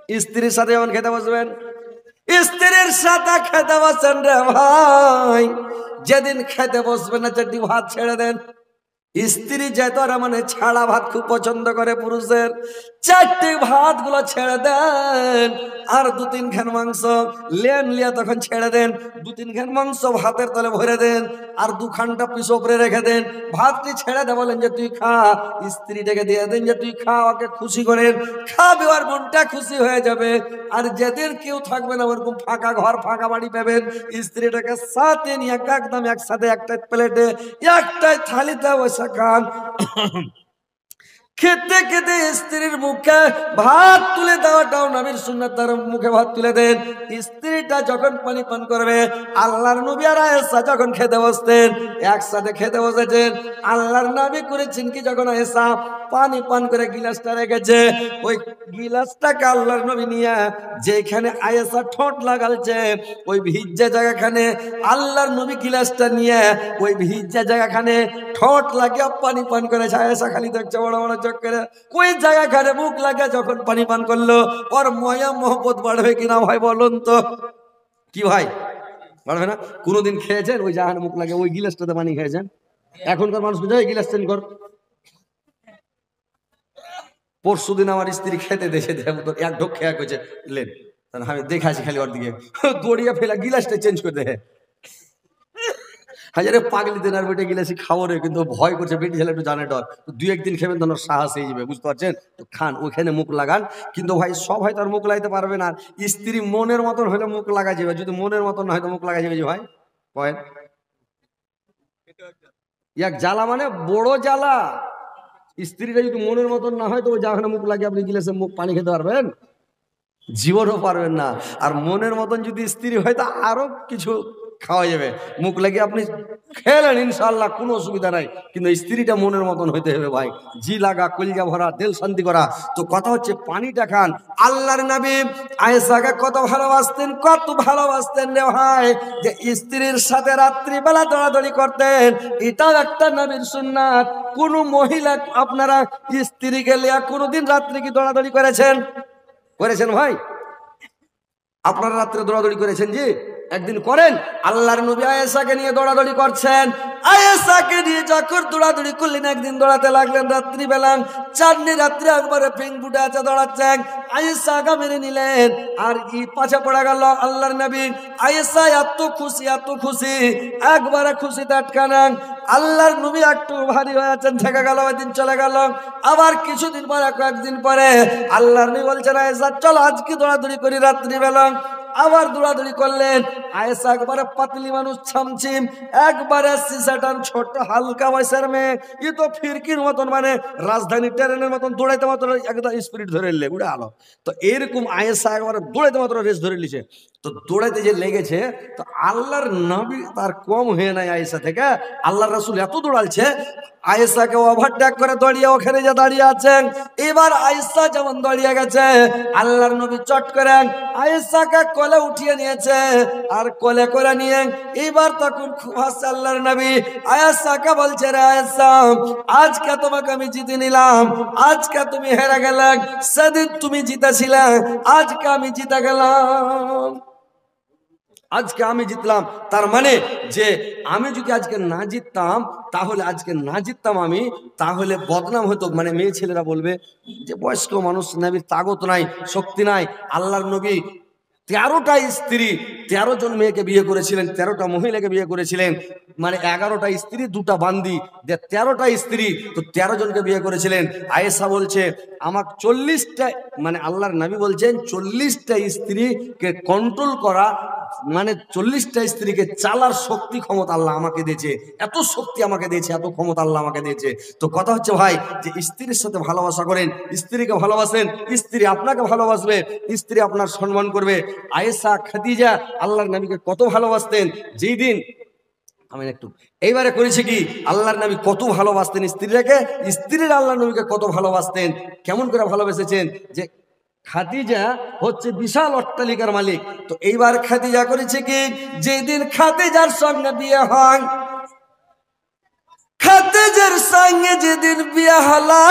স্ত্রীর সাথে যখন খেতে বসবেন, স্ত্রীর সাথে খেতে বসেন রে ভাই, যেদিন খেতে বসবেন না চারটি ভাত ছেড়ে দেন। স্ত্রী যেতরা মানে ছাড়া ভাত খুব পছন্দ করে পুরুষের, চারটি ভাত গুলো ছেড়ে দেন। আর 2-3 খান মাংস লেন লিয়া তখন ছেড়ে দেন। 2-3 খান মাংস ভাতের তলে ভরে দেন, আর 2 খানটা পিস উপরে রেখে দেন। ভাতটি ছেড়ে দে, বলেন যে তুই খা। স্ত্রীটাকে দিয়ে দেন যে তুই খা, ওকে খুশি করেন, খাবি আর মনটা খুশি হয়ে যাবে। আর যেদিন কেউ থাকবে না, ওরকম ফাঁকা ঘর ফাঁকা বাড়ি পাবেন, স্ত্রীটাকে সাথে নিয়ে একদম একসাথে একটা প্লেটে একটাই থালিতে বসে খান। খেতে খেতে স্ত্রীর মুখে ভাত তুলে দেওয়াটাও নবীর সুন্নাত। তার মুখে ভাত তুলে দেন। স্ত্রীটা যখন পানি পান করবে, আল্লাহর নবী আর আয়েশা যখন খেতে বসতেন, একসাথে খেতে বসেছেন, আল্লাহর নবী করেছেন কি, যখন আয়েশা পানি পান করে গিলাসটা রেখেছে, ওই গিলাসটাকে আল্লাহর নবী নিয়ে যেখানে আয়েশা ঠোঁট লাগালছে ওই ভিজা জায়গাখানে আল্লাহর নবী গিলাসটা নিয়ে ওই ভিজা জায়গাখানে ঠোঁট লাগিয়ে পানি পান করেছে। আয়েশা খালি দেখছে বড় বড় চোখ করে। ওই জায়গাখানে মুখ লাগে যখন পানি পান করলো, ওর ময়া মোহব্বত বাড়বে কিনা ভাই বলুন তো? কি ভাই, বাড়বে না? কোনোদিন খেয়েছেন ওই জায়গায় মুখ লাগে ওই গিলাসটাতে পানি খেয়েছেন? এখনকার মানুষ বুঝে গিলাস চেঞ্জ কর। পরশুদিন আমার স্ত্রী খেতে দেশে এক ঢোক খেয়া করেছে, লেন আমি দেখাছি খালি ওর দিকে দড়িয়া ফেলা গিলাসটা চেঞ্জ করে দেয়। হাজারে পাগলি দেনার বেটে গিলাসি খাবো রে, কিন্তু ভয় করছে, বেটি ছেলে একটু জানে ডর। 2-1 দিন খেবেন তখন সাহস হয়ে যাবে, বুঝতে পারছেন তো? খান, ওখানে মুখ লাগান। কিন্তু ভাই সব হয়তো আর মুখ লাগাইতে পারবে না। স্ত্রী মনের মতন হলে মুখ লাগা যাবে, যদি মনের মতন না হয়তো মুখ লাগা যাবে। যে ভাই কয়েন এক জ্বালা মানে বড় জ্বালা। স্ত্রীটা যদি মনের মতন না হয় তো ওই জায়গায় মুখ লাগিয়ে আপনি গিলাসে মুখ পানি খেতে পারবেন? জীবনও পারবেন না। আর মনের মতন যদি স্ত্রী হয় তা আরো কিছু খাওয়া যাবে, মুখ লাগিয়ে আপনি খেলেন ইনশাআল্লাহ, কোনো অসুবিধা নাই। কিন্তু স্ত্রীটা মনের মতন হইতে হবে ভাই, জি লাগা, কলজা ভরা, দিল শান্তি করা। তো কথা হচ্ছে পানিটা খান। আল্লাহর নবী আয়েশাকে কত ভালোবাসতেন, কত ভালোবাসতেন রে ভাই, যে স্ত্রীর সাথে রাত্রিবেলা দৌড়াদৌড়ি করতেন। এটাও একটা নবীর সুন্নাত। কোন মহিলা আপনারা স্ত্রীকে লিয়া কোনোদিন রাত্রি কি দৌড়াদৌড়ি করেছেন? করেছেন ভাই? আপনারা রাত্রে দৌড়াদৌড়ি করেছেন? জি, একদিন করেন। আল্লাহর নবী আয়েশাকে নিয়ে দৌড়াদৌড়ি করছেন। আয়েশাকে নিয়ে যখন দৌড়াদৌড়ি করলেন, একদিন দৌড়াতে লাগলেন রাত্রিবেলা, চাঁদনি রাত্রে একবারে পিং ফুটে আছে দৌড়াচ্ছেন। আয়েশা আগা মেরে নিলেন, আর ই পাছে পড়ে গেল আল্লাহর নবী। আয়েশা এত খুশি, এত খুশি, একবারে খুশিতে আটকানা। আল্লাহর নবী একটু ভারী হয়ে আছেন, থেকে গেল, ওই দিন চলে গেল। আবার কিছুদিন পরে, কয়েকদিন পরে আল্লাহর নবী বলছেন আয়েশা চলো আজকে দৌড়াদৌড়ি করি রাত্রিবেলা। আবার দৌড়াদৌড়ি করলেন। আয়েশা একবারে পাতলি মানুষ, ছামছিম, একবারে সিসাটান, ছোট হালকা বয়সের মেয়ে। ই তো ফিরকির মতন, মানে রাজধানী ট্রেনের মতন দৌড়াইতে মাত্র একদম স্পিড ধরে নিলে উড়ে আলো। তো এরকম আয়েশা একবারে দৌড়াইতে মাত্র রেস ধরে নিছে। তো দৌড়াইতে যে লেগেছে, তো আল্লাহর নবী তার কম হয়ে নাই আয়েশা থেকে। আল্লাহর রাসূল এত দৌড়ালছে, আয়েশাকে ওভারটেক করে দাঁড়িয়ে ওখানে যে দাঁড়িয়ে আছেন। এবার আয়েশা যেমন দাঁড়িয়ে গেছে, আল্লাহর নবী চট করে আয়েশাকে কোলে উঠিয়ে নিয়েছে, আর কোলে করে নিয়ে এবার তখন খুব হাসছে আল্লাহর নবী। আয়েশাকে বলছে রে আয়েশা, আজকে তোমাকে আমি জিতে নিলাম, আজকে তুমি হেরে গেলে, সেদিন তুমি জিতেছিলে, আজকে আমি জিতে গেলাম, আজকে আমি জিতলাম। তার মানে যে আমি যদি আজকে না জিততাম, তাহলে আজকে না জিততাম আমি, তাহলে বদনাম হতো। মানে মেয়ে ছেলেরা বলবে যে বয়স্ক মানুষ, নবীর তাগত নাই, শক্তি নাই। আল্লাহর নবী 13টা স্ত্রী, 13 জন মেয়েকে বিয়ে করেছিলেন, 13টা মহিলাকে বিয়ে করেছিলেন। মানে 11টা স্ত্রী, 2টা বান্দি, যে 13টা স্ত্রী, তো 13 জনকে বিয়ে করেছিলেন। আয়েশা বলছে আমাকে 40টা, মানে আল্লাহর নবী বলছেন 40টা স্ত্রীকে কন্ট্রোল করা, মানে 40টা স্ত্রীকে চালার শক্তি ক্ষমতা আল্লাহ আমাকে দিয়েছে। এত শক্তি আমাকে দিয়েছে, এত ক্ষমতা আল্লাহ আমাকে দিয়েছে। তো কথা হচ্ছে ভাই, যে স্ত্রীর সাথে ভালোবাসা করেন, স্ত্রীকে ভালোবাসেন, স্ত্রী আপনাকে ভালোবাসবে, স্ত্রী আপনার সম্মান করবে। আয়েশা, খাদিজা আল্লাহর নবীকে কত ভালোবাসতেন। যেই দিন আমি একটু এইবারে করেছি কি, আল্লাহর নবী কত ভালোবাসতেন স্ত্রীরাকে, স্ত্রীরা আল্লাহর নবীকে কত ভালোবাসতেন। কেমন করে ভালোবেসেছেন, যে খাদিজা হচ্ছে বিশাল অট্টালিকার মালিক। তো এইবার খাদিজা করেছে কি, যেদিন খাদিজার সঙ্গে বিয়ে হয়, খাদিজার সঙ্গে যেদিন বিয়ে হলো,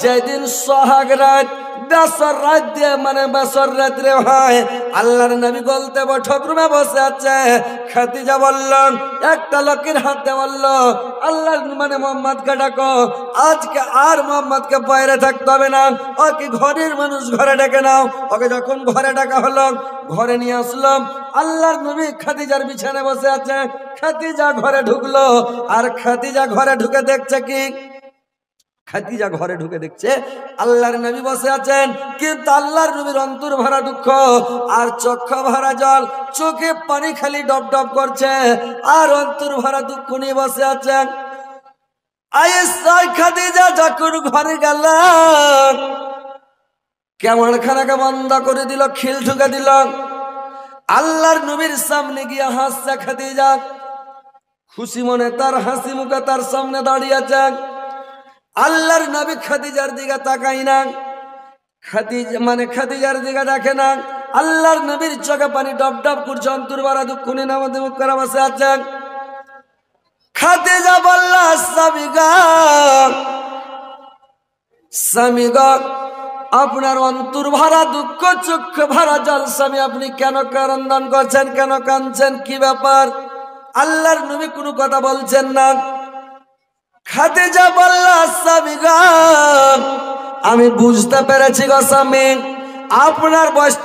যেদিন সোহাগ রাত বেসর রাত দিয়ে মানে বেসর রাত্রে হয়। আল্লাহর নবী বলতে বৈঠক রুমে বসে আছে। খাদিজা বলল, একটা লোকের হাতে বলল, আল্লাহর মানে মোহাম্মদকে ডাকো, আজকে আর মোহাম্মদকে বাইরে থাকতে হবে না, ওকে ঘরের মানুষ ঘরে ডেকে নাও। ওকে যখন ঘরে ডাকা হলো, ঘরে নিয়ে আসলাম। আল্লাহর নবী খাদিজার বিছানায় বসে আছে। খাদিজা ঘরে ঢুকলো, আর খাদিজা ঘরে ঢুকে দেখছে কি, খাদিজা ঘরে ঢুকে দেখছে আল্লাহর নবী বসে আছেন, কিন্তু আল্লাহর নবীর অন্তর ভরা দুঃখ আর চোখ ভরা জল, চোখে পানি খালি ডব ডব করছে, আর অন্তর ভরা দুঃখ নিয়ে বসে আছেন। খাদিজা যখন ঘরে গেল, কেমন খানাকে বন্ধ করে দিল, খিল ঢুকে দিল। আল্লাহর নবীর সামনে গিয়ে হাসছে খাদিজা, খুশি মনে তার হাসি মুখে তার সামনে দাঁড়িয়ে আছেন। আল্লাহর নবী খাদিজার দিকে তাকাই না, খাদিজার দিকে দেখে না। আল্লাহর নবীর চোখে পানি ডব ডব করছে, অন্তর ভরা দুঃখ নিয়ে নামাজে মুখ করে বসে আছেন। খাদিজা বলল, স্বামী গো, আপনার অন্তর ভরা দুঃখ, চোখ ভরা জল, স্বামী আপনি কেন ক্রন্দন করছেন, কেন কাঁদছেন, কি ব্যাপার? আল্লাহর নবী কোনো কথা বলছেন না। খাদিজা বলল, স্বামী গো, আমি বুঝতে পেরেছি গো স্বামী, আপনার বয়স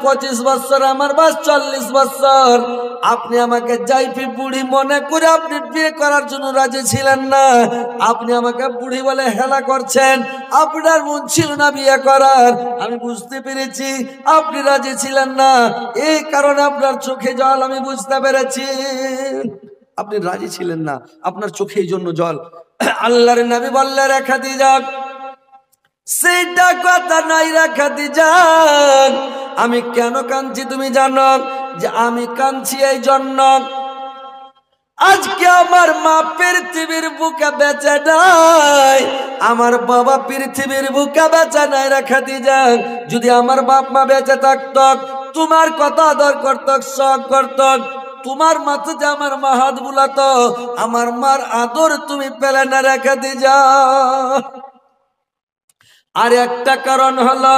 25 বছর, আমার বয়স 40 বছর। আপনি আমাকে জাইফি বুড়ি মনে করে আপনি বিয়ে করার জন্য রাজি ছিলেন না। আপনি আমাকে বুড়ি বলে হেলা করছেন, আপনার মন ছিল না বিয়ে করার। আমি বুঝতে পেরেছি আপনি রাজি ছিলেন না, এই কারণে আপনার চোখে জল আমি বুঝতে পেরেছি। আপনি রাজি ছিলেন না, আপনার চোখে এই জন্য জল। আল্লাহর নবী বললেন, রে খাদিজা, সেইটা কথা নাই রে খাদিজা, আমি কেন কাঁদছি তুমি জানো? যে আমি কাঁদছি এই জন্য, আজকে আমার মা পৃথিবীর বুকে বেঁচে নাই, আমার বাবা পৃথিবীর বুকে বেঁচে নাই রে খাদিজা। যদি আমার বাপ মা বেঁচে থাকত, তোমার কথা আদর করত, শখ করত, তোমার মাথাতে আমার মা হাত বুলাতো, আমার মার আদর তুমি পেলে না রে খাদিজা। আর একটা কারণ হলো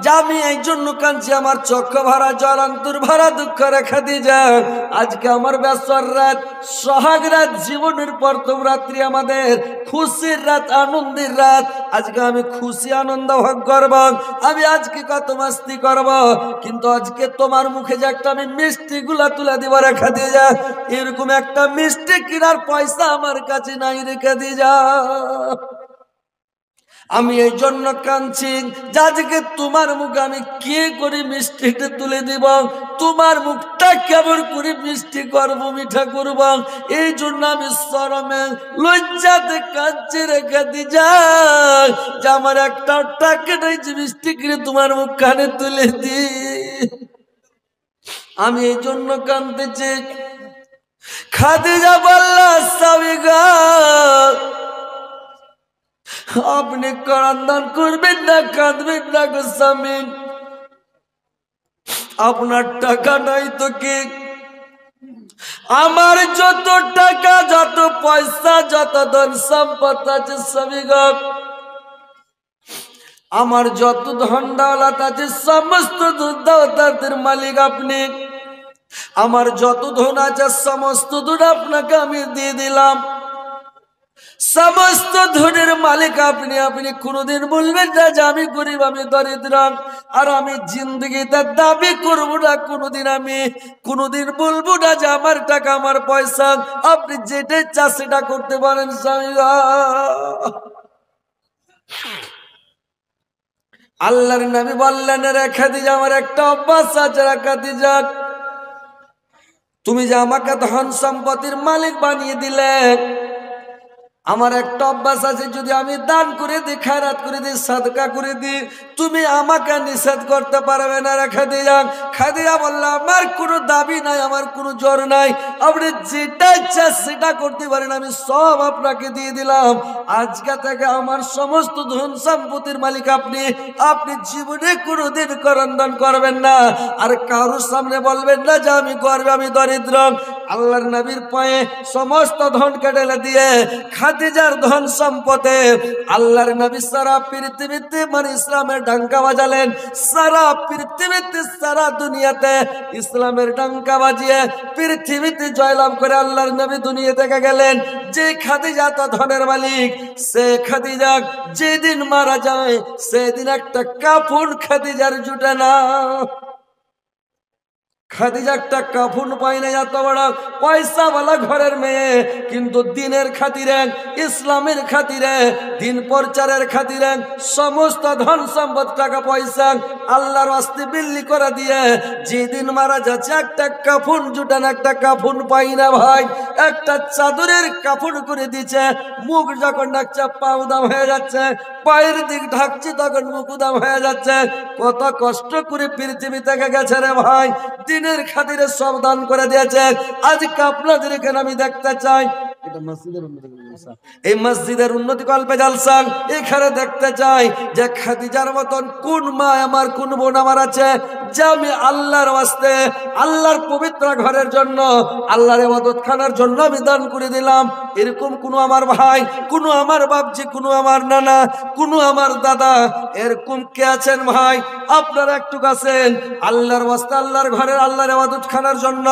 যে আমি এই জন্য কাঁদছি, আমার চোখ ভরা জল, অন্তর ভরা দুঃখ রে খাদিজা। আজকে আমার বেসর রাত, সোহাগ রাত, জীবনের প্রথম রাত্রি, আমাদের খুশির রাত, আনন্দের রাত। আজকে আমি খুশি আনন্দ ভোগ করব, আমি আজকে কত মাস্তি করব, কিন্তু আজকে তোমার মুখে যে একটা আমি মিষ্টি গুলা তুলে দিব রে খাদিজা, এরকম একটা মিষ্টি কেনার পয়সা আমার কাছে নাই রে খাদিজা। আমি এই জন্য কাঁদছি, আজকে তোমার মুখে আমি কি করে মিষ্টিটা তুলে দিব, তোমার মুখটা কেমন করে মিষ্টি করবো, মিঠা করব, এই জন্য আমি শরমে লজ্জাতে কাঁদছি রেখে দি যাই, যে আমার একটা টাকা নেই যে মিষ্টি করে তোমার মুখ কানে তুলে দি। আমি এই জন্য কাঁদতেছি। খাদিজা বলল, স্বামী গো, আপনি ক্রন্দন করবেন না, কাঁদবেন না গো স্বামী, আপনার টাকা নাই তো কি, আমার যত টাকা, যত পয়সা, যত ধন সম্পদ আছে স্বামী গো, আমার যত ধন দৌলত আছে সমস্ত দৌলতের মালিক আপনি। আমার যত ধন আছে সমস্ত ধন আপনাকে আমি দিয়ে দিলাম, সমস্ত ধনের মালিক আপনি। আপনি কোনদিন বলবেন না যে আমি গরিব, আমি দরিদ্র, আর আমি জিন্দগিতে দাবি করবো না কোনদিন, আমি কোনদিন বলবো না যে আমার টাকা, আমার পয়সা। আপনি যেটা চান সেটা করতে পারেন স্বামী। আল্লাহর নবী বললেন, রে খাদিজা, আমার একটা অভ্যাস আছে রে খাদিজা, তুমি যে আমাকে ধন সম্পত্তির মালিক বানিয়ে দিলে, আমার একটা অভ্যাস আছে, যদি আমি দান করে দিই, খায়রাত করে দিই, সাদকা করে দিই, তুমি আমাকে নিষেধ করতে পারবে না রে খাদিজা। খাদিজা বলল, আমার কোনো দাবি নাই, আমার কোনো জোর নাই, আপনি যেটা ইচ্ছা সেটা করতে পারেন, আমি সব আপনাকে দিয়ে দিলাম। আজকে থেকে আমার সমস্ত ধন সম্পত্তির মালিক আপনি। আপনি জীবনে কোনোদিন ক্রন্দন করবেন না, আর কারোর সামনে বলবেন না যে আমি গরিব, আমি দরিদ্র। আল্লাহর নবীর পায়ে সমস্ত ধন কেটে দিয়ে খাদিজার ধন সম্পদে আল্লাহর নবী সারা পৃথিবীতে মানে ইসলামের ডঙ্কা বাজালেন, সারা পৃথিবীতে সারা দুনিয়াতে ইসলামের ডঙ্কা বাজিয়ে পৃথিবীতে জয়লাভ করে আল্লাহর নবী দুনিয়া থেকে গেলেন। যে খাদিজা তো ধনের মালিক, সে খাদিজা যেদিন মারা যায় সেদিন একটা কাফন খাদিজার জুটে না। খাদিজা একটা কাফন পায় না, এত বড় পয়সাওয়ালা ঘরের মেয়ে, কিন্তু দিনের খাতিরে, ইসলামের খাতিরে, দিন প্রচারের খাতিরে সমস্ত ধন সম্পদ টাকা পয়সা আল্লাহর রাস্তায় বিল্লি করে দিয়ে যেদিন মারা যাচ্ছে একটা কাফন জুটান, একটা কাফন পাই না ভাই। একটা চাদরের কাফন করে দিচ্ছে, মুখ যখন ডাকছে পা উদাম হয়ে যাচ্ছে, পায়ের দিক ঢাকছে তখন মুখ উদাম হয়ে যাচ্ছে। কত কষ্ট করে পৃথিবী থেকে গেছে রে ভাই, দিনের খাতিরে সব দান করে দিয়েছে। আজকে আপনাদের এখানে আমি দেখতে চাই, এটা মসজিদের উন্নতি, এই মসজিদের উন্নতি কল্পে জালসা, এখানে দেখতে চাই যে খাদিজার মতন কোন মা আমার, কোন বোন আমার আছে যে আমি আল্লাহর ওয়াস্তে, আল্লাহর পবিত্র ঘরের জন্য, আল্লাহর ইবাদত খানার জন্য আমি দান করে দিলাম। এরকম কোন আমার ভাই, কোন আমার বাপজি, কোন আমার নানা, কোন আমার দাদা, এরকম কে আছেন ভাই? আপনারা একটু আছেন আল্লাহর ওয়াস্তে, আল্লাহর ঘরের, আল্লাহর ইবাদত খানার জন্য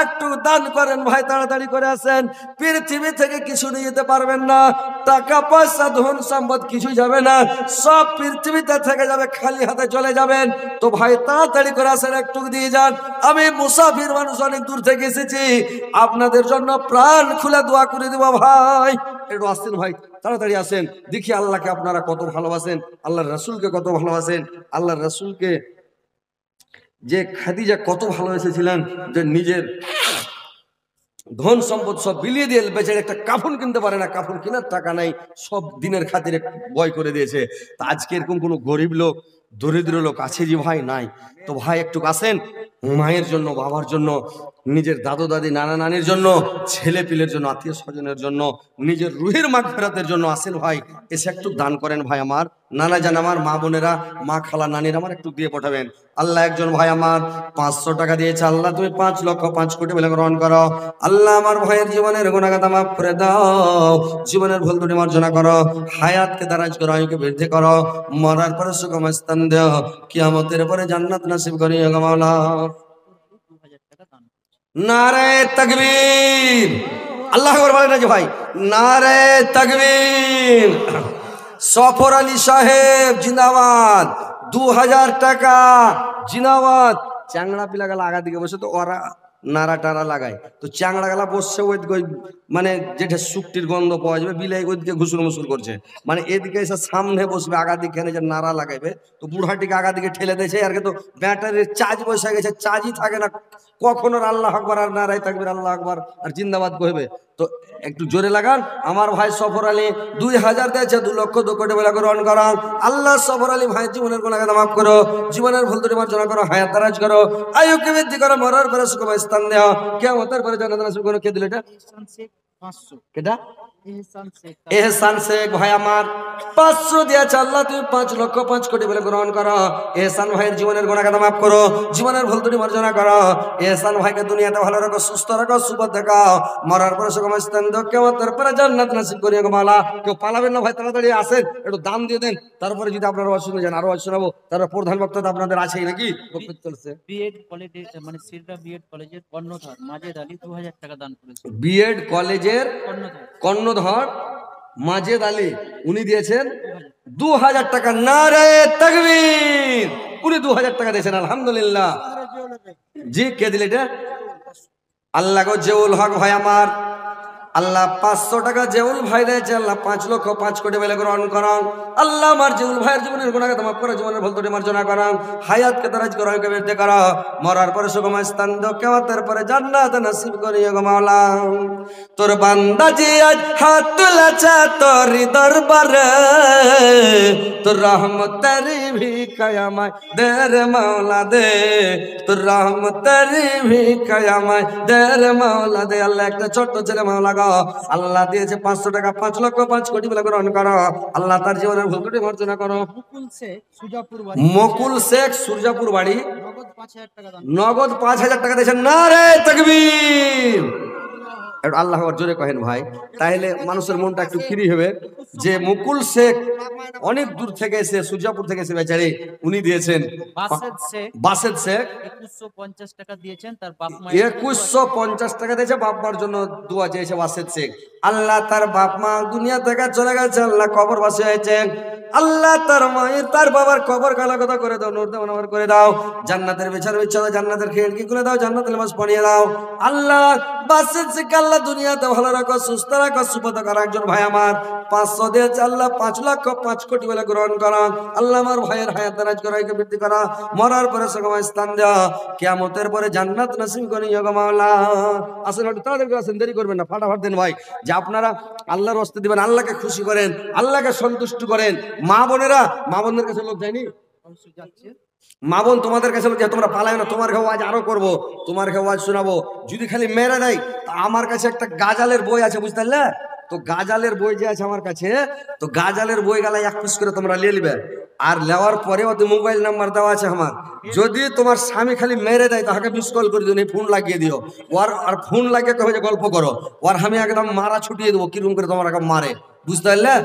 একটু দান করেন ভাই, তাড়াতাড়ি করে আসেন। পৃথিবী থেকে কিছু নিয়ে যেতে পারবেন না, টাকা পয়সা ধন সম্পদ কিছুই যাবে না, সব পৃথিবীতে থেকে যাবে, খালি হাতে চলে যাবেন। তো ভাই তাড়াতাড়ি করে আসেন, একটু দিয়ে যান। আমি মুসাফির মানুষ, অনেক দূর থেকে এসেছি, আপনাদের জন্য প্রাণ খুলে দোয়া করে দিব ভাই। একটু আসেন ভাই, তাড়াতাড়ি আসেন। দেখি আল্লাহকে আপনারা কত ভালোবাসেন, আল্লাহর রাসূলকে কত ভালোবাসেন। আল্লাহর রাসূলকে যে খাদিজা কত ভালোবেসেছিলেন, যে নিজের ধন সম্পদ সব বিলিয়ে দিয়ে বেচারে একটা কাফন কিনতে পারে না, কাফন কেনার টাকা নাই, সব দিনের খাতিরে বয় করে দিয়েছে। তা আজকে এরকম কোনো গরিব লোক, দরিদ্র লোক আছে যে ভাই? নাই। তো ভাই একটু আসেন, মায়ের জন্য, বাবার জন্য, নিজের দাদু দাদি, নানা নানির জন্য, ছেলে পিলের জন্য, আত্মীয় স্বজনের জন্য, নিজের রুহের মাগফিরাতের জন্য আসেন ভাই। এসে একটু দান করেন ভাই। আমার নানা জান, আমার মা বোনেরা, মা খালা নানির আমার একটু দিয়ে পাঠাবেন। আল্লাহ একজন ভাই আমার 500 টাকা দিয়েছে, আল্লাহ তুমি 5 লক্ষ 5 কোটি বলে গ্রহণ করো। আল্লাহ আমার ভাইয়ের জীবনের গুনাহগাতা মাফ করে দাও, জীবনের ভুল ত্রুটি মার্জনা করো, হায়াতকে দারাজ করো, আয়ুকে বৃদ্ধি করো, মরার পরে সুখম স্থান দাও, কিয়ামতের পরে জান্নাত নসিব করিও গো মাওলা। নারে তাকবীর, আল্লাহু আকবার বলেন না যে ভাই, নারে তাকবীর। সফর আলী সাহেব জিন্দাবাদ, 2000 টাকা জিন্দাবাদ। চ্যাংড়া পিলা গেলা আগা দিকে বসে, তো ওরা নাড়া টাড়া লাগায়, তো চ্যাংড়া গেলা বসছে ওই মানে যেটা শুকটির গন্ধ পাওয়া যাবে, বিলাই ওইদিকে ঘুসুর মুসুর করছে, মানে এদিকে এসে সামনে বসবে, আগা দিকে যে নাড়া লাগাইবে, তো বুড়াটিকে আগা দিকে ঠেলে দিয়েছে। আর তো ব্যাটারির চার্জ বসে গেছে, চার্জই থাকে না কখনো। আল্লাহ আকবার আর নারাই তাকবীর, আল্লাহ আকবার আর জিন্দাবাদ কইবে। তো একটু জোরে লাগান। আমার ভাই সফর আলী 2000 দিয়েছে, 2 লক্ষ 2 কোটি বলে গ্রহণ করো। আল্লাহ সফর আলী ভাই জীবনের গুনাহ মাফ করো, জীবনের ভুল ত্রুটি মার্জনা করো, হায়াত দারাজ করো, আয়ুকে বৃদ্ধি করো, মরার পরে সুখময় স্থান দাও, কিয়ামতের পরে জান্নাত নসিব করো। কে দিল এটা? কেটা? এহসান শেখ ভাই আমার 500 দিয়েছে, আল্লাহ তুমি 5 লক্ষ 5 কোটি বলে গ্রহণ করো। এহসান ভাইয়ের জীবনের গুনাহ মাফ করো, জীবনের ভুল ত্রুটি মার্জনা করো। এহসান ভাইকে দুনিয়াতে ভালো রাখো, সুস্থ রাখো, সুপথ দেখাও, মরার পরে সুখময় স্থান দাও, কিয়ামতের পরে জান্নাত নসিব করিও গো মাওলা। কেউ পালাবেন না ভাই, তাড়াতাড়ি আসেন, একটু দান দিয়ে দেন। তারপরে যদি আপনারা ওয়াজ শুনে যান, আরো ওয়াজ শোনাবো। তারপর প্রধান বক্তা তো আপনাদের আছেই নাকি? বক্তব্য চলছে। বিএড কলেজে মানে সিররা বিএড কলেজের কর্ণধার মাজেদ আলী 2000 টাকা দান করেছেন। বিএড কলেজের কর্ণধার মাজেদ আলী, উনি দিয়েছেন 2000 টাকা। নারে তাকবীর। উনি 2000 টাকা দিয়েছেন, আলহামদুলিল্লাহ। জি, কে দিলে এটা? আল্লাহ গো জেউল হক ভাই আমার, আল্লাহ 500 টাকা জেউল ভাই দিয়েছে, আল্লাহ 5 লক্ষ 5 কোটি বলে গ্রহণ করো। আল্লাহ আমার জেউল ভাইয়ের জীবনের গুনাহ মাফ করো, জীবনের ভুল ত্রুটি মার্জনা করো, হায়াতকে দারাজ করো, আয়ুকে বৃদ্ধি করো, মরার পরে সুখময় স্থান দাও, কিয়ামতের পরে জান্নাত নসিব করিও গো মাওলা। তোর বান্দা জি আজ হাত তুলেছে তোর দরবারে, তোর রহমতের ভিখায় আমায় দে রে মাওলা দে, তোর রহমতের ভিখায় আমায় দে রে মাওলা দে। আল্লাহ একটা ছোট্ট ছেলে মাওলা গো, আল্লাহ দিয়েছে 500 টাকা, 5 লক্ষ 5 কোটি বলে গ্রহণ করো। আল্লাহ তার জীবনের ভুল ত্রুটি মার্জনা করো। মুকুল শেখ সুজাপুর বাড়ি, মুকুল শেখ সুরজাপুর বাড়ি, নগদ 5000 টাকা দান। নগদ 5000 টাকা দিয়েছেন। নারে তাকবীর। একটু আল্লাহ আকবার জোরে কহেন ভাই, তাহলে মানুষের মনটা একটু ফ্রি হবে। যে মুকুল শেখ অনেক দূর থেকে এসে, সুজাপুর থেকে এসে বেচারি উনি দিয়েছেন। বাসেদ শেখ 2150 টাকা দিয়েছেন, তার বাপ মা 2150 টাকা দিয়েছে, বাপ মার জন্য দোয়া চেয়েছে বাসেদ শেখ। আল্লাহ তার বাপ মা দুনিয়া থেকে চলে গেছে, আল্লাহ কবরবাসী হয়েছেন। আল্লাহ তার মায়ের তার বাবার কবর কালাকতা করে দাও, নূর দেওয়ার করে দাও, জান্নাতের বিছানা বিছানা জান্নাতের খিড়কি খুলে দাও, জান্নাতের লিবাস পরিয়ে দাও। আল্লাহ বাসেদ শেখ আল্লাহ দুনিয়াতে ভালো রাখো, সুস্থ রাখো, সুপথ করো। একজন ভাই আমার 500 দিয়েছে, আল্লাহ 5 লক্ষ 5 কোটি বলে গ্রহণ করা। আল্লাহ আমার ভাইয়ের হায়াত দারাজ করা, একে বৃদ্ধি করা, মরার পরে সময় স্থান দেওয়া, কিয়ামতের পরে জান্নাত নসিব করে ইয়া মাওলা। আসেন একটু তাড়াতাড়ি আসেন, দেরি করবেন না, ফাটাফাট দেন ভাই, যে আপনারা আল্লাহর রাস্তায় দিবেন, আল্লাহকে খুশি করেন, আল্লাহকে সন্তুষ্ট করেন। মা বোনেরা, মা বোনদের কাছে লোক যায়নি, মা বোন তোমাদের কাছে তোমরা পালায় না, তোমার ঘেউ আজ আরো করবো, তোমার ঘেউ আজ শোনাবো। যদি খালি মেরে দেয়, আমার কাছে একটা গাজালের বই আছে, বুঝতে পারলে তো, গাজালের বই যে আছে আমার কাছে, তো গাজালের বই গালা 1 পিস করে তোমরা নিয়ে নিবে। আর নেওয়ার পরে ওদের মোবাইল নাম্বার দেওয়া আছে আমার, যদি তোমার স্বামী খালি মেরে দেয় তাকে মিস কল করে দিও, ফোন লাগিয়ে দিও ওর, আর ফোন লাগিয়ে কবে যে গল্প করো ওর, আমি একদম মারা ছুটিয়ে দেবো, কিরকম করে তোমার মারে, বুঝতে পারলে।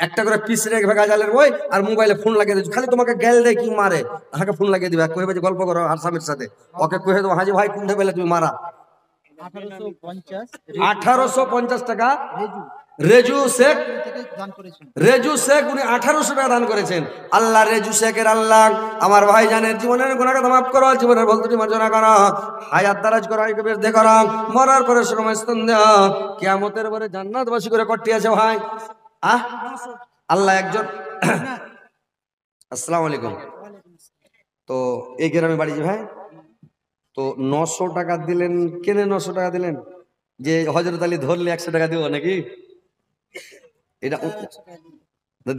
একটা করে পিস রেখে গাজালের বই আর মোবাইলে ফোন লাগিয়ে দিচ্ছ, খালি তোমাকে গেল দেয় কি মারে, তাকে ফোন লাগিয়ে দিবে, কবে যে গল্প করো আর স্বামীর সাথে, ওকে কহে দেবো হাজি ভাই কোনটা পেলে তুমি মারা। 1850 টাকা রেজু শেখ, রেজু শেখ উনি 1800 টাকা দান করেছেন। আল্লাহ রেজু শেখের আল্লাহ আমার ভাই জানের জীবনের গুনাহকে মাফ করো, জীবনের ভুল ত্রুটি মার্জনা করো, হায়াত দারাজ করো, আয়ুকে বৃদ্ধি করো, মরার পরে সময় স্থান দাও, কিয়ামতের পরে জান্নাতবাসী করে কটি আছে ভাই। আল্লাহ একজন। আসসালামু আলাইকুম। তো এই গ্রামে বাড়ি যে ভাই, তো 900 টাকা দিলেন, কেনে 900 টাকা দিলেন? যে হযরত আলী ধরলে 100 টাকা দিব নাকি? এটা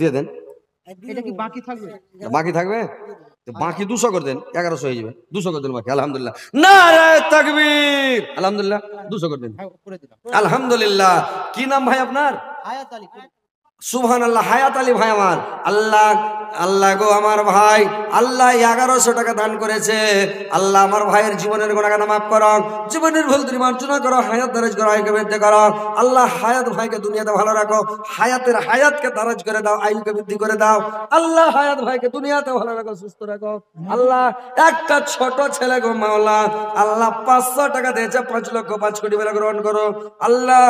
দিয়ে দেন, এটা কি বাকি থাকবে? বাকি থাকবে, বাকি 200 করে দেন, 1100 হয়ে যাবে, 200 করে দেন বাকি। আলহামদুলিল্লাহ, নারে তাকবীর, আলহামদুলিল্লাহ, 200 করে দেন, আলহামদুলিল্লাহ। কি নাম ভাই আপনার? হায়াত আলী। সুবহানাল্লাহ, হায়াত আলী ভাই আমার। আল্লাহ আল্লাহ গো আমার ভাই, আল্লাহ 1100 টাকা দান করেছে। আল্লাহ আমার ভাইয়ের জীবনের গুনাহ মাফ করো, জীবনের ভুল ত্রুটি মার্জনা করো, হায়াত দারাজ করো, আয়ুকে বৃদ্ধি করো। আল্লাহ হায়াত ভাইকে দুনিয়াতে ভালো রাখো, হায়াতের হায়াতকে দারাজ করে দাও, আয়ুকে বৃদ্ধি করে দাও। আল্লাহ হায়াত ভাইকে দুনিয়াতে ভালো রাখো, সুস্থ রাখো। আল্লাহ একটা ছোট ছেলে গো মাওলা, আল্লাহ 500 টাকা দিয়েছে, 5 লক্ষ 5 কোটি বলে গ্রহণ করো। আল্লাহ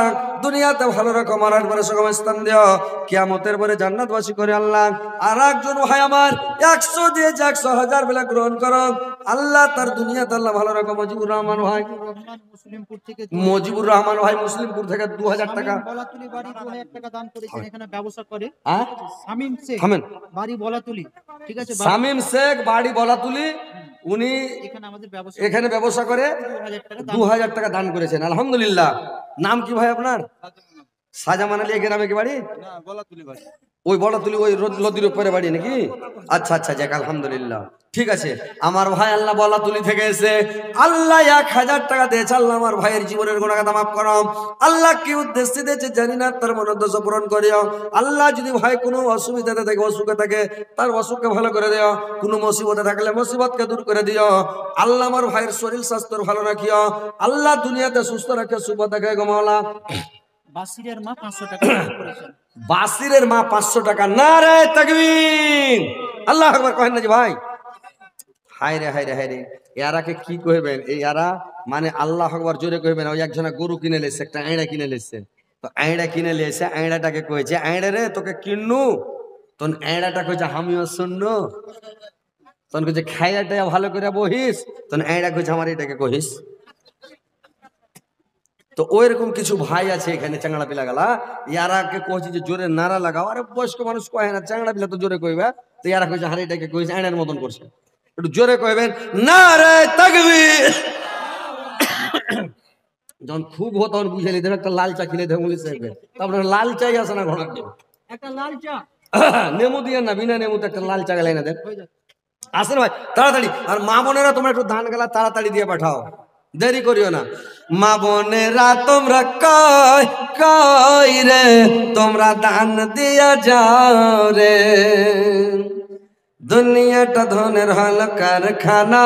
দুনিয়াতে ভালো রাখো, মরার পরে সুগম স্থান দিও, কিয়ামতের পরে জান্নাতবাসী করে। আল্লাহ আর একজন ভাই আমার 100 দিয়েছে, 100,000 বেলা গ্রহণ করো। আল্লাহ তার দুনিয়াতে আল্লাহ ভালো রাখো। মুজিবুর রহমান ভাই, মুজিবুর রহমান ভাই মুসলিমপুর থেকে 2000 টাকা, বলাতুলি বাড়ি 2000 টাকা দান করেছেন, এখানে ব্যবসা করে। শামীম শেখ বাড়ি বলাতুলি, ঠিক আছে, শামীম শেখ বাড়ি বলাতুলি, উনি এখানে ব্যবসা করে 2000 টাকা দান করেছেন। আলহামদুলিল্লাহ। নাম কি ভাই আপনার? সাজামান আলী। গ্রামে কি বাড়ি? ওই বলাতুলি, ওই নদীর উপরে বাড়ি নাকি? আচ্ছা আচ্ছা, যাক আলহামদুলিল্লাহ, ঠিক আছে। আমার ভাই আল্লাহ বলাতুলি থেকে এসে আল্লাহ 1000 টাকা দিয়েছে। আল্লাহ আমার ভাইয়ের জীবনের গুনাহ মাফ করো। আল্লাহ কি উদ্দেশ্যে দিয়েছে জানি না, তার মনোদ্দেশ্য পূরণ করিও। আল্লাহ যদি ভাই কোনো অসুবিধাতে থাকে, অসুখে থাকে, তার অসুখকে ভালো করে দিও। কোনো মুসিবতে থাকলে মুসিবতকে দূর করে দিও। আল্লাহ আমার ভাইয়ের শরীর স্বাস্থ্য ভালো রাখিও। আল্লাহ দুনিয়াতে সুস্থ রাখে, শুভ থাকে গো মাওলা। বাসিরের মা 500 টাকা করেছেন। বাসিরের মা 500 টাকা। নারে তাকবীর, আল্লাহু আকবার কহেন না যে ভাই। হায় রে হায় রে হায় রে, এরাকে কি কইবেন? এই এরা মানে আল্লাহু আকবার জোরে কইবেন। ওই একজনা গরু কিনে লেছে, একটা আইড়া কিনে লেছে, তো আইড়া কিনে লেছে, আইড়াটাকে কইছে, আইড়া রে তোকে কিন্নু, তখন আইড়াটা কইছে আমিও শুননু, তখন কইছে খাইয়াটা ভালো করে বহিস, তখন আইড়া কইছে আমার এটাকে কহিস। তো ওইরকম কিছু ভাই আছে এখানে, চাংড়া পিলা গালা, ইয়ারাকে কইছে যে জোরে নারা লাগাও। আরে বয়স্ক মানুষ কয় না, চাংড়া পিলা তো জোরে কইবে, তো ইয়ারা কইছে হারে এটাকে কইছে আইনের মতন করছে। একটু জোরে কইবেন, নারে তাকবীর। যখন খুব হতো তখন বুঝে নিতে একটা লাল চা কিনে দেবে বলে চাইবে। তারপরে লাল চাই আসে না ঘোড়ার, একটা লাল চা, নেমু দিয়ে না, বিনা নেমুতে একটা লাল চা গেলাই না দেন। আসেন ভাই তাড়াতাড়ি। আর মা বোনেরা তোমরা একটু ধান গালা তাড়াতাড়ি দিয়ে পাঠাও, দেরি করিও না। মা বোনেরা তোমরা কই কই রে, তোমরা দান দিয়া যাও রে, দুনিয়াটা ধনের হল কারখানা,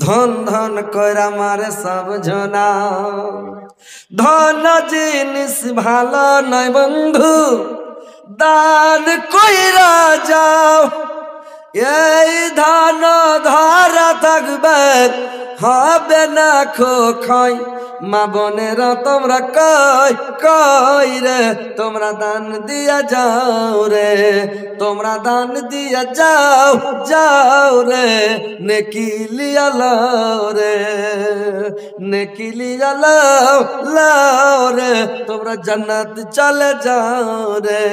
ধন ধন কইরা মারে সব জনা। ধন জিনিস ভালো নয় বন্ধু, দান কইরা যাও। এই ধন ধরা থাকবে, হবে না খোখাই। মা বোনেরা তোমরা কই কই রে, তোমরা দান দিয়া যাও রে, তোমরা দান দিয়া যাও যাও রে, নেকি লিয়া লাও রে, নেকি লিয়া লাও লাও রে, তোমরা জান্নাত চলে যাও রে।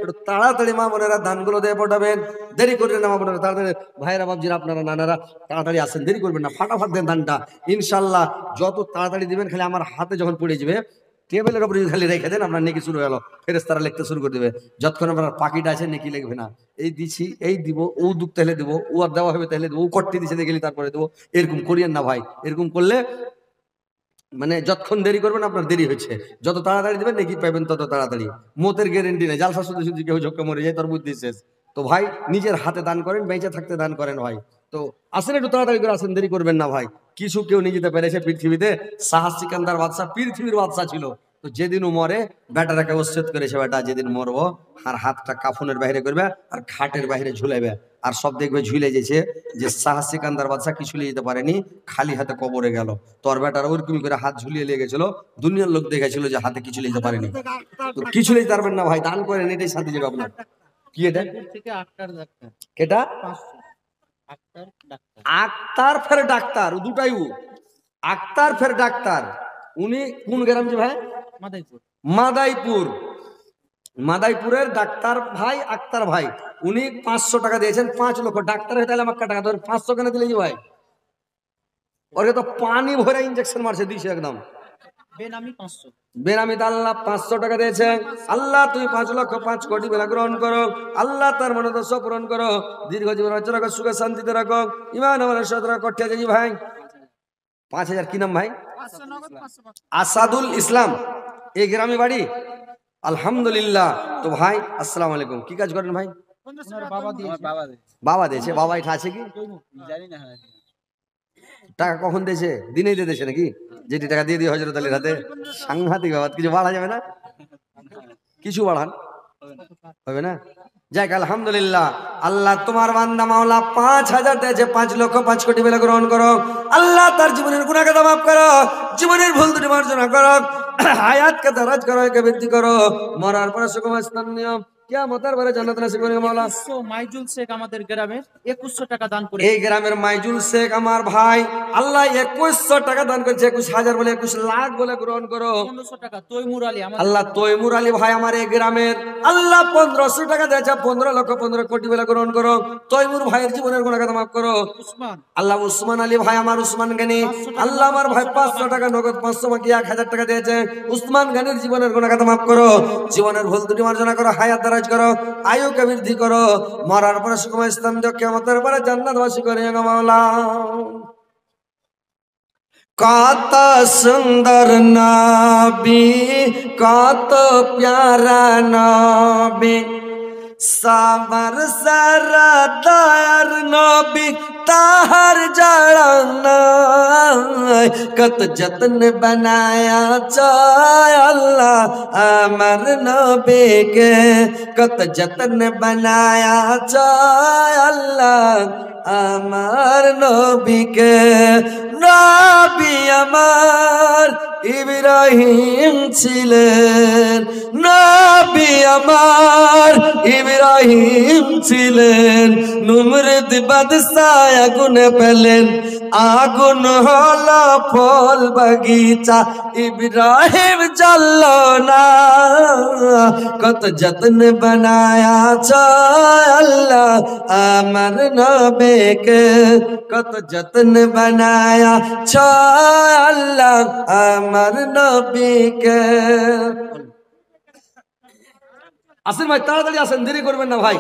একটু তাড়াতাড়ি মা বোনেরা দানগুলো দিয়ে পটাবেন, দেরি করবেন না মা বোনেরা, তাড়াতাড়ি ভাইয়েরা বাবজিরা আপনারা নানারা তাড়াতাড়ি আসেন, দেরি করবেন না, ফাটাফাট দেন দানটা। ইনশাল্লাহ যত তাড়াতাড়ি দিবেন, খালি আমার হাতে যখন পড়ে যাবে, টেবিলের উপরে খালি রেখে দেন, আপনার নেকি শুরু হয়ে গেল, ফেরেশতারা লিখতে শুরু করে দেবে। যতক্ষণ আপনার পাখিটা আছে নেকি লিখবে না। এই দিছি, এই দিব, ও দুঃখ তাহলে দেবো, ও আর দেওয়া হবে তাহলে দেবো, ও কট্টি দিছে দেখলি তারপরে দেবো। এরকম করিয়েন না ভাই, এরকম করলে মানে যতক্ষণ দেরি করবেন আপনার দেরি হচ্ছে। যত তাড়াতাড়ি দেবেন নেকি পাবেন তত তাড়াতাড়ি। মতের গ্যারেন্টি নেই, জালসা শুধু শুধু কেউ ঝক্কা মরে যায়, তোর বুদ্ধি শেষ। তো ভাই নিজের হাতে দান করেন, বেঁচে থাকতে দান করেন ভাই। তো আসেন একটু তাড়াতাড়ি করে আসেন, দেরি করবেন না ভাই। কিছু কেউ নিয়ে যেতে পেরেছে পৃথিবীতে। শাহ সিকান্দার বাদশাহ পৃথিবীর বাদশাহ ছিল। তো যেদিন ও মরে, বেটাটাকে উচ্ছেদ করেছে, বেটা যেদিন মরবো আর হাতটা কাফনের বাইরে করবে আর খাটের বাইরে ঝুলাইবে, আর সব দেখবে ঝুলে যেছে যে শাহ সিকান্দার বাদশাহ কিছু নিয়ে যেতে পারেনি, খালি হাতে কবরে গেল। তোর বেটার ওরকম করে হাত ঝুলিয়ে লেগে গেছিল, দুনিয়ার লোক দেখেছিল যে হাতে কিছু নিয়ে যেতে পারেনি। তো কিছু নিতে পারবেন না ভাই, দান করেন, এটাই শান্তি যাবে আপনার। কি এটা? কেটা? আক্তার ফের ডাক্তার, দুটাই আক্তার ফের ডাক্তার। উনি কোন গ্রাম যে ভাই? মাদাইপুর। মাদাইপুরের ডাক্তার ভাই আক্তার ভাই, উনি 500 টাকা দিয়েছেন, 5 লক্ষ। ডাক্তার হয়ে তাহলে আমাকে টাকা ধরে 500 কেন দিলে ভাই? ওকে তো পানি ভরে ইঞ্জেকশন মারছে, দিছে একদম বেনামি। আল্লাহ 500 টাকা দিয়েছেন। আল্লাহ তুমি 5 লক্ষ 5 কোটি বেলা গ্রহণ করো। আল্লাহ তার মনোদর্শ পূরণ করো, দীর্ঘ জীবন রাখো, সুখে শান্তিতে রাখো, ইমান আমার সদরা কঠিয়া যাই ভাই। 5000 কি নাম ভাই? আসাদুল ইসলাম, এই গ্রামে বাড়ি। আলহামদুলিল্লাহ। তো ভাই আসসালামু আলাইকুম, কি কাজ করেন ভাই? বাবা দিয়েছে। বাবা এটা আছে কি জানি না। টাকা কখন দিয়েছে? দিনেই দিয়ে দিয়েছে নাকি? যেটি টাকা দিয়ে দিয়ে হজরত আলীর হাতে। সাংঘাতিক বাবা, কিছু বাড়া যাবে না? কিছু বাড়ান হবে না? যাক আলহামদুলিল্লাহ। আল্লাহ তোমার বান্দা মাওলা 5000 দিয়েছে, 5 লক্ষ 5 কোটি বেলা গ্রহণ করো। আল্লাহ তার জীবনের গুনাহ খাতা মাফ করো, জীবনের ভুল ত্রুটি মার্জনা করো, হায়াতকে দারাজ করো, একে বৃদ্ধি করো, মরার পরে সুখময় স্থান নিও, কিয়ামতের পরে জান্নাত নসিব করে মাওলা। মাইজুল শেখ আমাদের গ্রামের 2100 টাকা দান করে। এই গ্রামের মাইজুল শেখ আমার ভাই, আল্লাহ 2100 টাকা দান করেছে। 21,000 বলে 21 লাখ বলে গ্রহণ করো। 1500 টাকা তৈমুর আলী, আল্লাহ তৈমুর আলী ভাই আমার এই গ্রামের, আল্লাহ 1500 টাকা দিয়েছে, 15 লক্ষ 15 কোটি বলে গ্রহণ করো। তৈমুর ভাইয়ের জীবনের গুনাহ খাতা মাফ করো। আল্লাহ উসমান আলী ভাই আমার, উসমান গানি, আল্লাহ আমার ভাই 500 টাকা নগদ, 500 বাকি 1000 টাকা দিয়েছে। উসমান গানির জীবনের গুনাহ খাতা মাফ করো, জীবনের ভুল ত্রুটি মার্জনা করো, হায়াত দারাজ করো, আয়ুকে বৃদ্ধি করো, মরার পরে সুখময় স্থান দিও, কিয়ামতের পরে জান্নাতবাসী করে গো মাওলা। কত সুন্দর নবী, কত প্যারা নবী, সবার সারা দয়ার নবী, তাহার জানা কত যত্ন বানায়া চায় আল্লাহ আমার নবীকে, কত যত্ন বানায়া চায় আল্লাহ আমার নবীকে। নবী আমার ইব্রাহিম ছিলেন, নবী আমার ইব্রাহিম ছিলেন, নমরুদ বাদশাহ আগুনে পেলেন, আগুন হলো ফল বাগিচা, ইব্রাহিম জ্বলল না। কত যত্ন বানায়া আল্লাহ আমার নবীকে, কত যত্ন বানায়া আল্লাহ আমার নবীকে। আসেন ভাই তাড়াতাড়ি আসেন, দেরি করবেন না ভাই।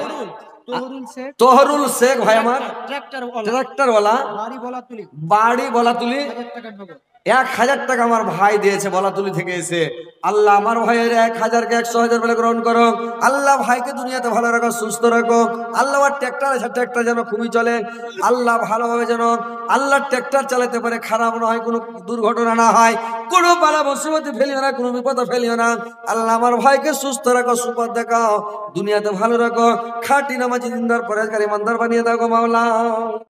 তোহরুল শেখ ভাই আমার, ট্রাক্টরওয়ালা, বাড়ি বলা তুলি, 1000 টাকা আমার ভাই দিয়েছে বলাতুলি থেকে এসে। আল্লাহ আমার ভাইয়ের 1000কে 100,000 বলে গ্রহণ করো। আল্লাহ ভাইকে দুনিয়াতে ভালো রাখো, সুস্থ রাখো। আল্লাহ ট্র্যাক্টর আছে, ট্র্যাক্টর যেন খুবই চলে। আল্লাহ ভালোভাবে যেন আল্লাহ ট্র্যাক্টর চালাতে পারে, খারাপ না হয়, কোনো দুর্ঘটনা না হয়, কোনো বালা মুসিবতে ফেলিও না, কোনো বিপদে ফেলিও না। আল্লাহ আমার ভাইকে সুস্থ রাখো, সুপথ দেখাও, দুনিয়াতে ভালো রাখো, খাঁটি নামাজি দিনদার পরেজগার ইমানদার বানিয়ে দাও গো মাওলা।